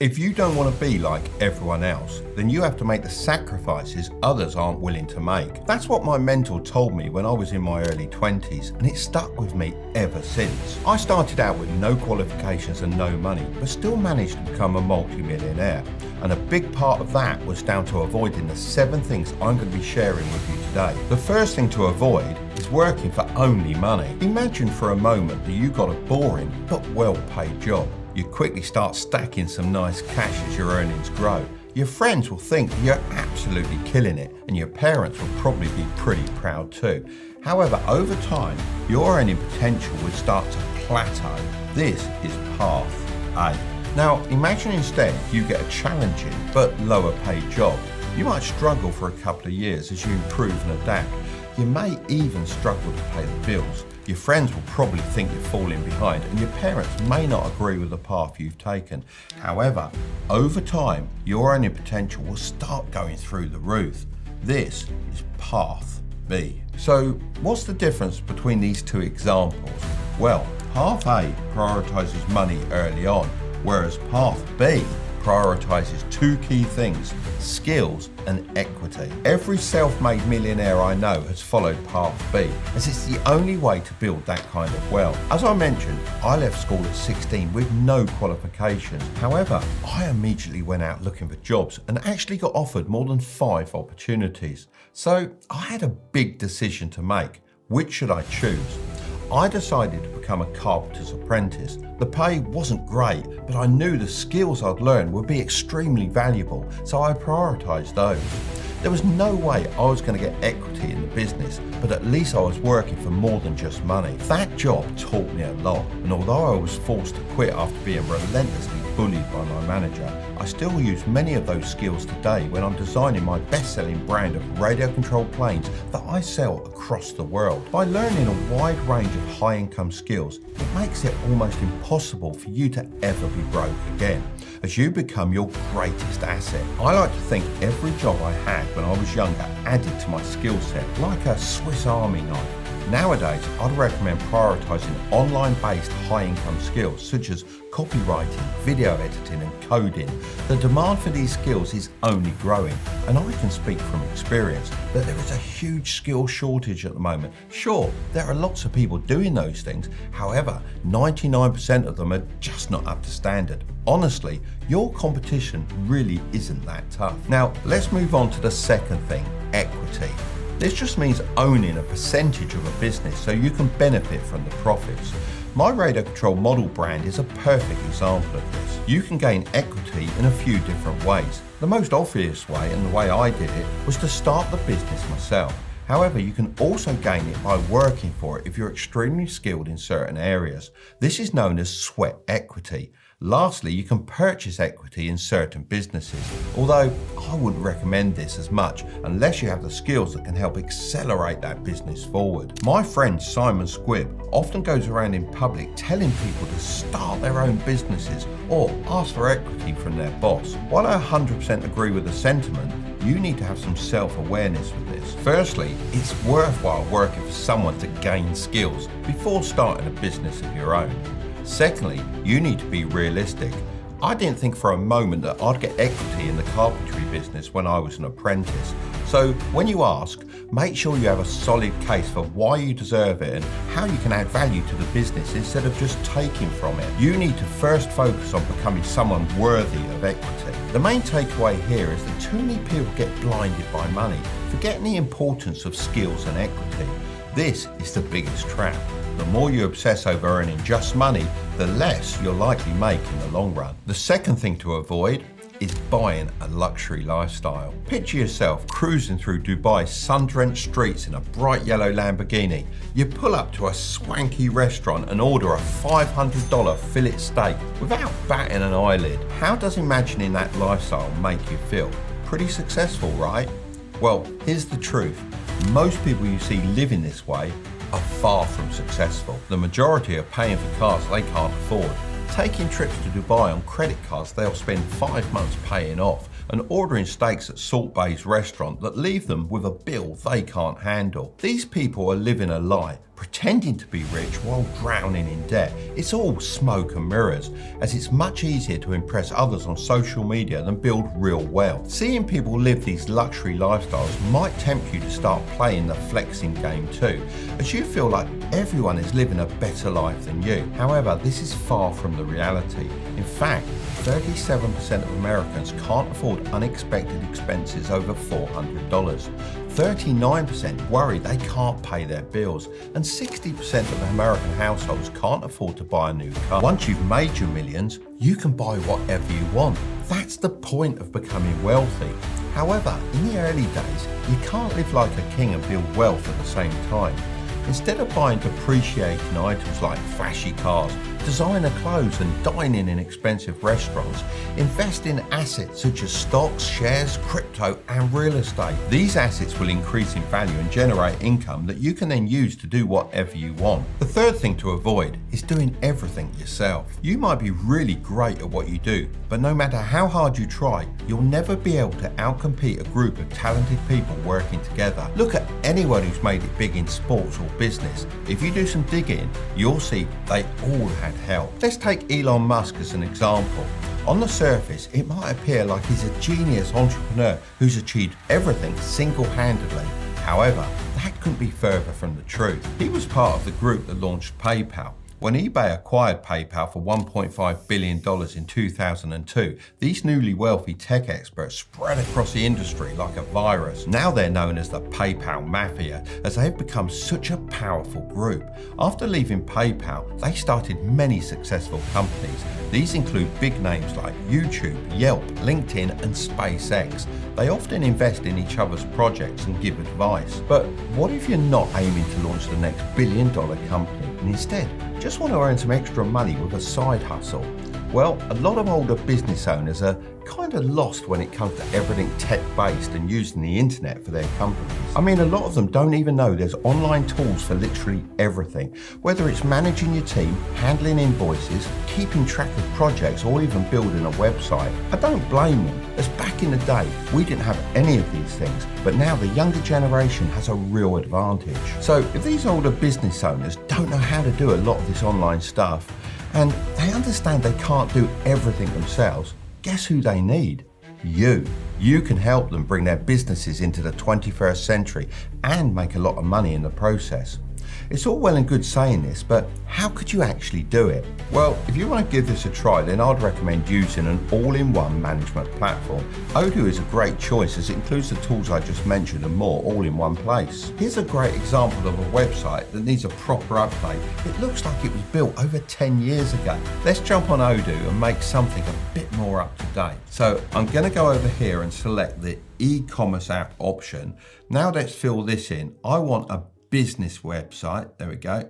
If you don't want to be like everyone else, then you have to make the sacrifices others aren't willing to make. That's what my mentor told me when I was in my early 20s, and it stuck with me ever since. I started out with no qualifications and no money, but still managed to become a multi-millionaire. And a big part of that was down to avoiding the 7 things I'm going to be sharing with you today. The first thing to avoid is working for only money. Imagine for a moment that you got a boring but well-paid job. You quickly start stacking some nice cash as your earnings grow. Your friends will think you're absolutely killing it, and your parents will probably be pretty proud too. However, over time, your earning potential would start to plateau. This is path A. Now, imagine instead you get a challenging but lower paid job. You might struggle for a couple of years as you improve and adapt. You may even struggle to pay the bills. Your friends will probably think you're falling behind, and your parents may not agree with the path you've taken. However, over time, your earning potential will start going through the roof. This is path B. So, what's the difference between these 2 examples? Well, path A prioritizes money early on, whereas path B prioritizes 2 key things: skills and equity. Every self-made millionaire I know has followed path B, as it's the only way to build that kind of wealth. As I mentioned, I left school at 16 with no qualifications. However, I immediately went out looking for jobs and actually got offered more than 5 opportunities. So I had a big decision to make. Which should I choose? I decided to become a carpenter's apprentice. The pay wasn't great, but I knew the skills I'd learned would be extremely valuable, so I prioritised those. There was no way I was going to get equity in the business, but at least I was working for more than just money. That job taught me a lot, and although I was forced to quit after being relentlessly bullied by my manager, I still use many of those skills today when I'm designing my best-selling brand of radio-controlled planes that I sell across the world. By learning a wide range of high-income skills, it makes it almost impossible for you to ever be broke again, as you become your greatest asset. I like to think every job I had when I was younger added to my skill set, like a Swiss Army knife. Nowadays, I'd recommend prioritising online-based high-income skills such as copywriting, video editing and coding. The demand for these skills is only growing, and I can speak from experience that there is a huge skill shortage at the moment. Sure, there are lots of people doing those things, however, 99% of them are just not up to standard. Honestly, your competition really isn't that tough. Now, let's move on to the second thing, equity. This just means owning a percentage of a business so you can benefit from the profits. My Radio Control model brand is a perfect example of this. You can gain equity in a few different ways. The most obvious way, and the way I did it, was to start the business myself. However, you can also gain it by working for it if you're extremely skilled in certain areas. This is known as sweat equity. Lastly, you can purchase equity in certain businesses, although I wouldn't recommend this as much unless you have the skills that can help accelerate that business forward. My friend Simon Squibb often goes around in public telling people to start their own businesses or ask for equity from their boss. While I 100% agree with the sentiment, you need to have some self-awareness with this. Firstly, it's worthwhile working for someone to gain skills before starting a business of your own. Secondly, you need to be realistic. I didn't think for a moment that I'd get equity in the carpentry business when I was an apprentice. So when you ask, make sure you have a solid case for why you deserve it and how you can add value to the business instead of just taking from it. You need to first focus on becoming someone worthy of equity. The main takeaway here is that too many people get blinded by money, forgetting the importance of skills and equity. This is the biggest trap. The more you obsess over earning just money, the less you'll likely make in the long run. The second thing to avoid is buying a luxury lifestyle. Picture yourself cruising through Dubai's sun-drenched streets in a bright yellow Lamborghini. You pull up to a swanky restaurant and order a $500 fillet steak without batting an eyelid. How does imagining that lifestyle make you feel? Pretty successful, right? Well, here's the truth. Most people you see living this way are far from successful. The majority are paying for cars they can't afford, taking trips to Dubai on credit cards they'll spend 5 months paying off, and ordering steaks at Salt Bay's restaurant that leave them with a bill they can't handle. These people are living a lie, pretending to be rich while drowning in debt. It's all smoke and mirrors, as it's much easier to impress others on social media than build real wealth. Seeing people live these luxury lifestyles might tempt you to start playing the flexing game too, as you feel like everyone is living a better life than you. However, this is far from the reality. In fact, 37% of Americans can't afford unexpected expenses over $400. 39% worry they can't pay their bills, and 60% of American households can't afford to buy a new car. Once you've made your millions, you can buy whatever you want. That's the point of becoming wealthy. However, in the early days, you can't live like a king and build wealth at the same time. Instead of buying depreciating items like flashy cars, designer clothes and dining in expensive restaurants, invest in assets such as stocks, shares, crypto and real estate. These assets will increase in value and generate income that you can then use to do whatever you want. The third thing to avoid is doing everything yourself. You might be really great at what you do, but no matter how hard you try, you'll never be able to outcompete a group of talented people working together. Look at anyone who's made it big in sports or business. If you do some digging, you'll see they all had help. Let's take Elon Musk as an example. On the surface, it might appear like he's a genius entrepreneur who's achieved everything single-handedly. However, that couldn't be further from the truth. He was part of the group that launched PayPal. When eBay acquired PayPal for $1.5 billion in 2002, these newly wealthy tech experts spread across the industry like a virus. Now they're known as the PayPal Mafia, as they've become such a powerful group. After leaving PayPal, they started many successful companies. These include big names like YouTube, Yelp, LinkedIn, and SpaceX. They often invest in each other's projects and give advice. But what if you're not aiming to launch the next billion-dollar company, and instead just want to earn some extra money with a side hustle? Well, a lot of older business owners are kind of lost when it comes to everything tech-based and using the internet for their companies. I mean, a lot of them don't even know there's online tools for literally everything, whether it's managing your team, handling invoices, keeping track of projects, or even building a website. I don't blame them, as back in the day, we didn't have any of these things, but now the younger generation has a real advantage. So if these older business owners don't know how to do a lot of this online stuff, and they understand they can't do everything themselves, guess who they need? You. You can help them bring their businesses into the 21st century and make a lot of money in the process. It's all well and good saying this, but how could you actually do it? Well, if you want to give this a try, then I'd recommend using an all-in-one management platform. Odoo is a great choice as it includes the tools I just mentioned and more all in one place. Here's a great example of a website that needs a proper update. It looks like it was built over 10 years ago. Let's jump on Odoo and make something a bit more up to date. So I'm going to go over here and select the e-commerce app option. Now let's fill this in. I want a business website, there we go,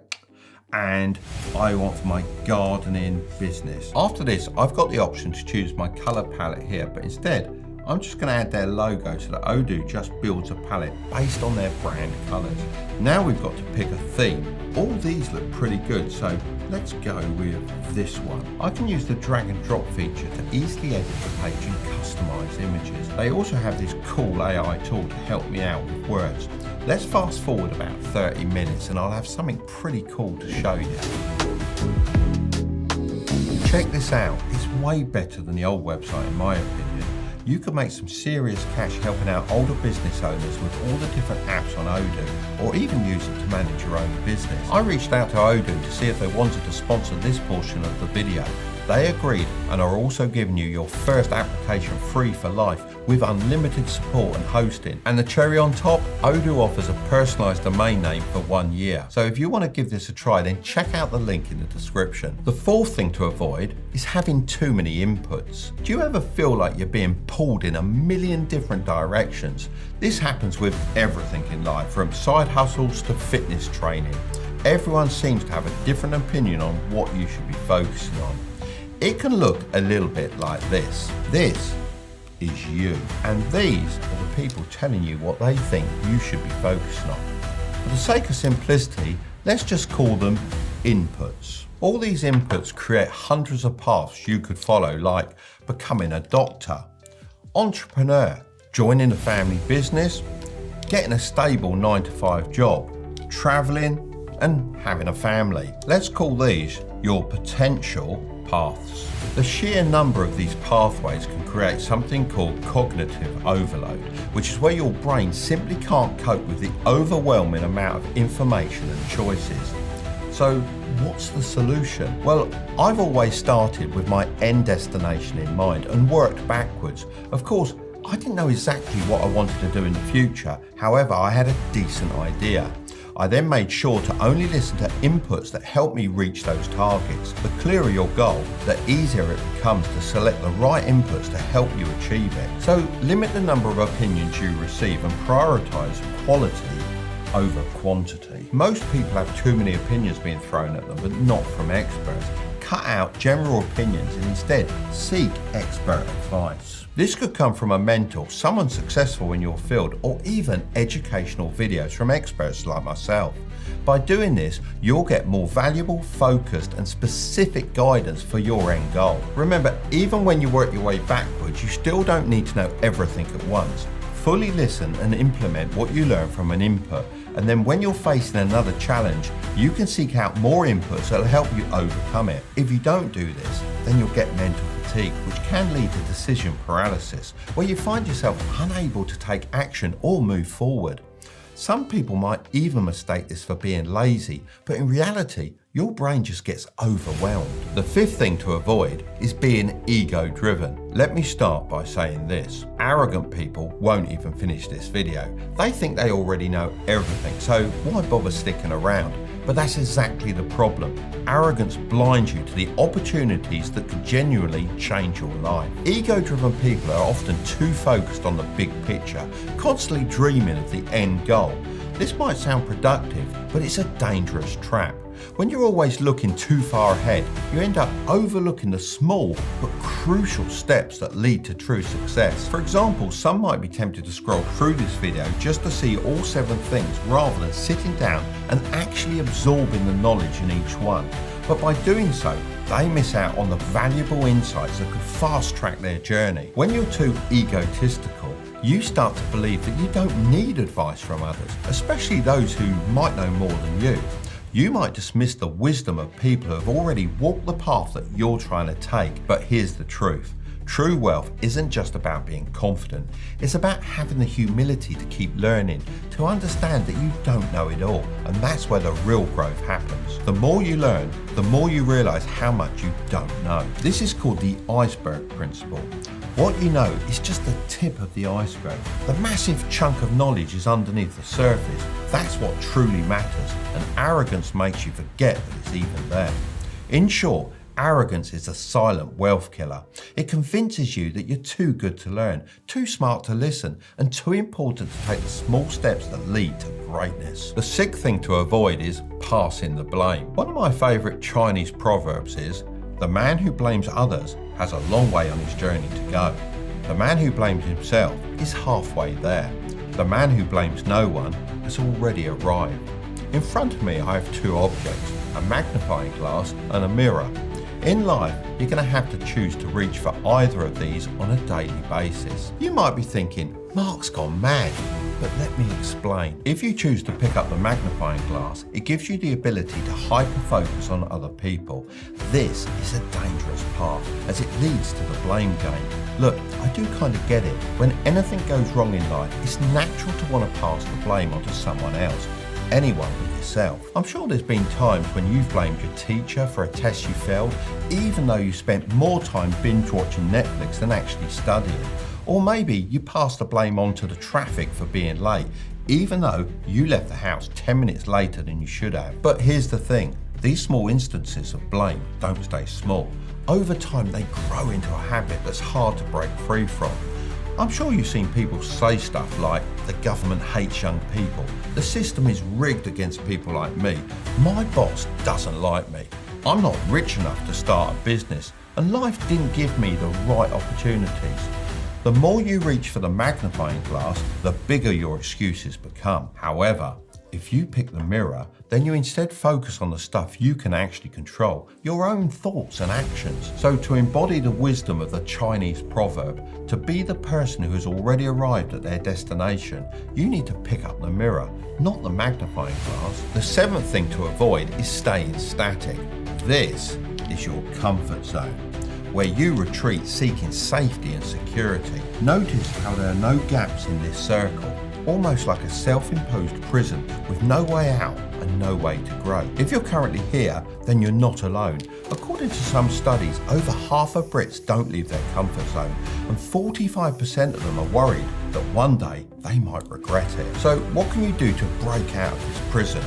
and I want for my gardening business. After this, I've got the option to choose my color palette here, but instead I'm just going to add their logo so that Odoo just builds a palette based on their brand colors. Now we've got to pick a theme. All these look pretty good, so let's go with this one. I can use the drag and drop feature to easily edit the page and customize images. They also have this cool AI tool to help me out with words. Let's fast forward about 30 minutes and I'll have something pretty cool to show you. Check this out, it's way better than the old website in my opinion. You could make some serious cash helping out older business owners with all the different apps on Odoo, or even use it to manage your own business. I reached out to Odoo to see if they wanted to sponsor this portion of the video. They agreed and are also giving you your first application free for life with unlimited support and hosting. And the cherry on top, Odoo offers a personalized domain name for 1 year. So if you want to give this a try, then check out the link in the description. The fourth thing to avoid is having too many inputs. Do you ever feel like you're being pulled in a million different directions? This happens with everything in life, from side hustles to fitness training. Everyone seems to have a different opinion on what you should be focusing on. It can look a little bit like this. This is you, and these are the people telling you what they think you should be focusing on. For the sake of simplicity, let's just call them inputs. All these inputs create hundreds of paths you could follow, like becoming a doctor, entrepreneur, joining a family business, getting a stable 9-to-5 job, traveling, and having a family. Let's call these your potential paths. The sheer number of these pathways can create something called cognitive overload, which is where your brain simply can't cope with the overwhelming amount of information and choices. So what's the solution? Well, I've always started with my end destination in mind and worked backwards. Of course, I didn't know exactly what I wanted to do in the future. However, I had a decent idea. I then made sure to only listen to inputs that help me reach those targets. The clearer your goal, the easier it becomes to select the right inputs to help you achieve it. So limit the number of opinions you receive and prioritize quality over quantity. Most people have too many opinions being thrown at them, but not from experts. Cut out general opinions and instead seek expert advice. This could come from a mentor, someone successful in your field, or even educational videos from experts like myself. By doing this, you'll get more valuable, focused, and specific guidance for your end goal. Remember, even when you work your way backwards, you still don't need to know everything at once. Fully listen and implement what you learn from an input, and then when you're facing another challenge, you can seek out more inputs that will help you overcome it. If you don't do this, then you'll get mental fatigue, which can lead to decision paralysis, where you find yourself unable to take action or move forward. Some people might even mistake this for being lazy, but in reality, your brain just gets overwhelmed. The fifth thing to avoid is being ego-driven. Let me start by saying this. Arrogant people won't even finish this video. They think they already know everything, so why bother sticking around? But that's exactly the problem. Arrogance blinds you to the opportunities that could genuinely change your life. Ego-driven people are often too focused on the big picture, constantly dreaming of the end goal. This might sound productive, but it's a dangerous trap. When you're always looking too far ahead, you end up overlooking the small but crucial steps that lead to true success. For example, some might be tempted to scroll through this video just to see all 7 things rather than sitting down and actually absorbing the knowledge in each one. But by doing so, they miss out on the valuable insights that could fast track their journey. When you're too egotistical, you start to believe that you don't need advice from others, especially those who might know more than you. You might dismiss the wisdom of people who have already walked the path that you're trying to take. But here's the truth. True wealth isn't just about being confident. It's about having the humility to keep learning, to understand that you don't know it all. And that's where the real growth happens. The more you learn, the more you realize how much you don't know. This is called the iceberg principle. What you know is just the tip of the iceberg. The massive chunk of knowledge is underneath the surface. That's what truly matters, and arrogance makes you forget that it's even there. In short, arrogance is a silent wealth killer. It convinces you that you're too good to learn, too smart to listen, and too important to take the small steps that lead to greatness. The sixth thing to avoid is passing the blame. One of my favourite Chinese proverbs is, "The man who blames others has a long way on his journey to go. The man who blames himself is halfway there. The man who blames no one has already arrived." In front of me I have 2 objects, a magnifying glass and a mirror. In life, you're going to have to choose to reach for either of these on a daily basis. You might be thinking, Mark's gone mad. But let me explain. If you choose to pick up the magnifying glass, it gives you the ability to hyper-focus on other people. This is a dangerous path, as it leads to the blame game. Look, I do kind of get it. When anything goes wrong in life, it's natural to want to pass the blame onto someone else. Anyone but yourself. I'm sure there's been times when you've blamed your teacher for a test you failed, even though you spent more time binge watching Netflix than actually studying. Or maybe you passed the blame on to the traffic for being late, even though you left the house 10 minutes later than you should have. But here's the thing, these small instances of blame don't stay small. Over time, they grow into a habit that's hard to break free from. I'm sure you've seen people say stuff like, the government hates young people, the system is rigged against people like me, my boss doesn't like me, I'm not rich enough to start a business, and life didn't give me the right opportunities. The more you reach for the magnifying glass, the bigger your excuses become. However, If you pick the mirror, then you instead focus on the stuff you can actually control, your own thoughts and actions. So to embody the wisdom of the Chinese proverb, to be the person who has already arrived at their destination, you need to pick up the mirror, not the magnifying glass. The seventh thing to avoid is staying static. This is your comfort zone, where you retreat seeking safety and security. Notice how there are no gaps in this circle, almost like a self-imposed prison with no way out and no way to grow. If you're currently here, then you're not alone. According to some studies, over half of Brits don't leave their comfort zone, and 45% of them are worried that one day they might regret it. So what can you do to break out of this prison?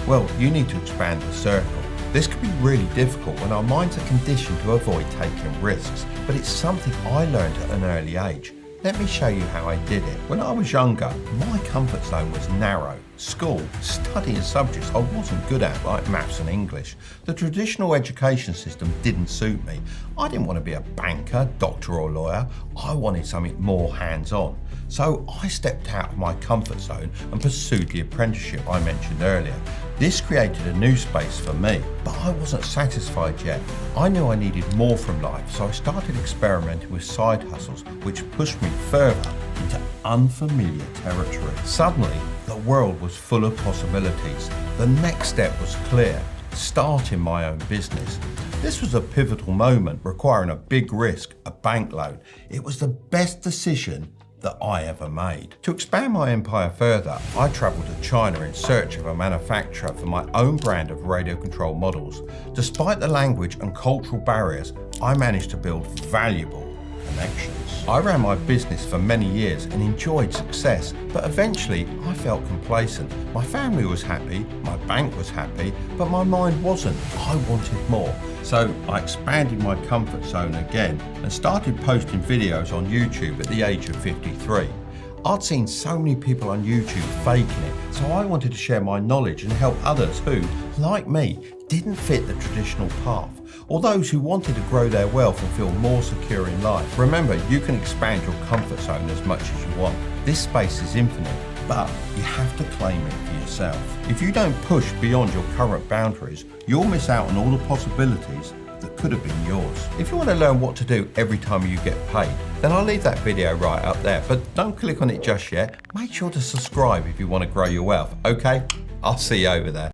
Well, you need to expand the circle. This can be really difficult when our minds are conditioned to avoid taking risks, but it's something I learned at an early age. Let me show you how I did it. When I was younger, my comfort zone was narrow. School, studying subjects I wasn't good at, like maths and English. The traditional education system didn't suit me. I didn't want to be a banker, doctor or lawyer. I wanted something more hands-on. So I stepped out of my comfort zone and pursued the apprenticeship I mentioned earlier. This created a new space for me, but I wasn't satisfied yet. I knew I needed more from life, so I started experimenting with side hustles, which pushed me further into unfamiliar territory. Suddenly, the world was full of possibilities. The next step was clear: starting my own business. This was a pivotal moment requiring a big risk, a bank loan. It was the best decision that I ever made. To expand my empire further, I travelled to China in search of a manufacturer for my own brand of radio control models. Despite the language and cultural barriers, I managed to build valuable connections. I ran my business for many years and enjoyed success, but eventually I felt complacent. My family was happy, my bank was happy, but my mind wasn't. I wanted more. So I expanded my comfort zone again and started posting videos on YouTube at the age of 53. I'd seen so many people on YouTube faking it, so I wanted to share my knowledge and help others who, like me, didn't fit the traditional path, or those who wanted to grow their wealth and feel more secure in life. Remember, you can expand your comfort zone as much as you want. This space is infinite, but you have to claim it for yourself. If you don't push beyond your current boundaries, you'll miss out on all the possibilities that could have been yours. If you want to learn what to do every time you get paid, then I'll leave that video right up there, but don't click on it just yet. Make sure to subscribe if you want to grow your wealth, okay? I'll see you over there.